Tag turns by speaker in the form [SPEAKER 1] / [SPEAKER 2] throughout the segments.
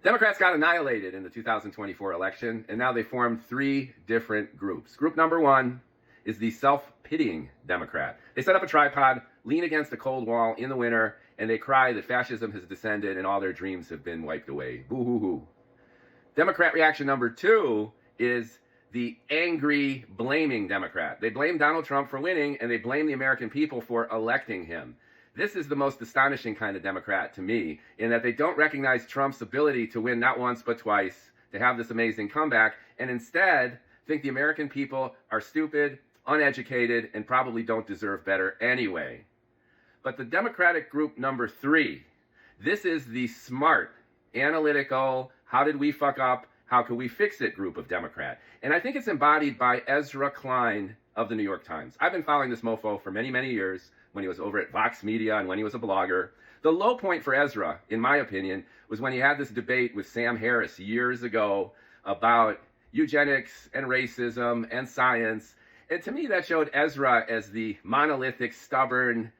[SPEAKER 1] Democrats got annihilated in the 2024 election, and now they formed three different groups. Group number one is the self-pitying Democrat. They set up a tripod, lean against a cold wall in the winter, and they cry that fascism has descended and all their dreams have been wiped away. Boo-hoo-hoo. Democrat reaction number two is the angry, blaming Democrat. They blame Donald Trump for winning, and they blame the American people for electing him. This is the most astonishing kind of Democrat to me, in that they don't recognize Trump's ability to win not once but twice, to have this amazing comeback, and instead think the American people are stupid, uneducated, and probably don't deserve better anyway. But the Democratic group number three, this is the smart, analytical, how did we fuck up, how can we fix it group of Democrat. And I think it's embodied by Ezra Klein of the New York Times. I've been following this mofo for many, many years, when he was over at Vox Media and when he was a blogger. The low point for Ezra, in my opinion, was when he had this debate with Sam Harris years ago about eugenics and racism and science. And to me, that showed Ezra as the monolithic, stubborn,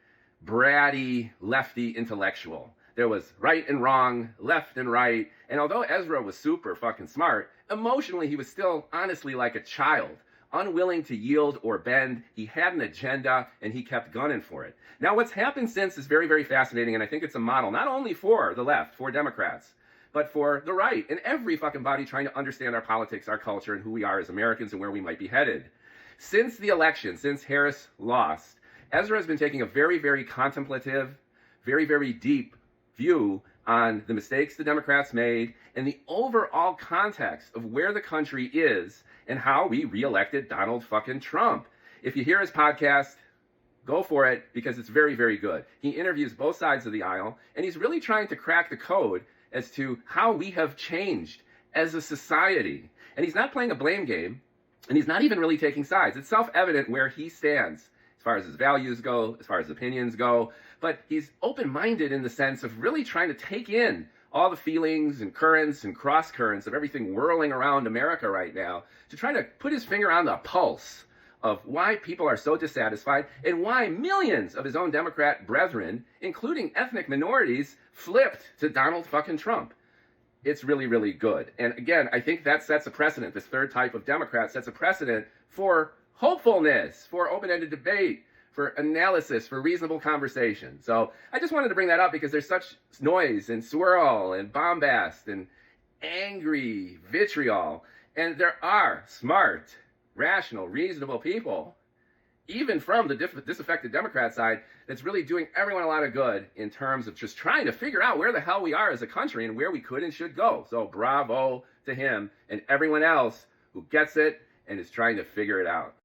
[SPEAKER 1] bratty, lefty intellectual. There was right and wrong, left and right. And although Ezra was super fucking smart, emotionally he was still honestly like a child, unwilling to yield or bend. He had an agenda and he kept gunning for it. Now what's happened since is very, very fascinating, and I think it's a model not only for the left, for Democrats, but for the right and every fucking body trying to understand our politics, our culture, and who we are as Americans and where we might be headed. Since the election, since Harris lost, Ezra has been taking a very, very contemplative, very, very deep view on the mistakes the Democrats made and the overall context of where the country is and how we reelected Donald fucking Trump. If you hear his podcast, go for it, because it's very, very good. He interviews both sides of the aisle, and he's really trying to crack the code as to how we have changed as a society. And he's not playing a blame game, and he's not even really taking sides. It's self-evident where he stands as far as his values go, as far as opinions go, but he's open-minded in the sense of really trying to take in all the feelings and currents and cross-currents of everything whirling around America right now, to try to put his finger on the pulse of why people are so dissatisfied and why millions of his own Democrat brethren, including ethnic minorities, flipped to Donald fucking Trump. It's really, really good. And again, I think that sets a precedent. This third type of Democrat sets a precedent for hopefulness, for open-ended debate, for analysis, for reasonable conversation. So I just wanted to bring that up because there's such noise and swirl and bombast and angry vitriol. And there are smart, rational, reasonable people, even from the disaffected Democrat side, that's really doing everyone a lot of good in terms of just trying to figure out where the hell we are as a country and where we could and should go. So bravo to him and everyone else who gets it and is trying to figure it out.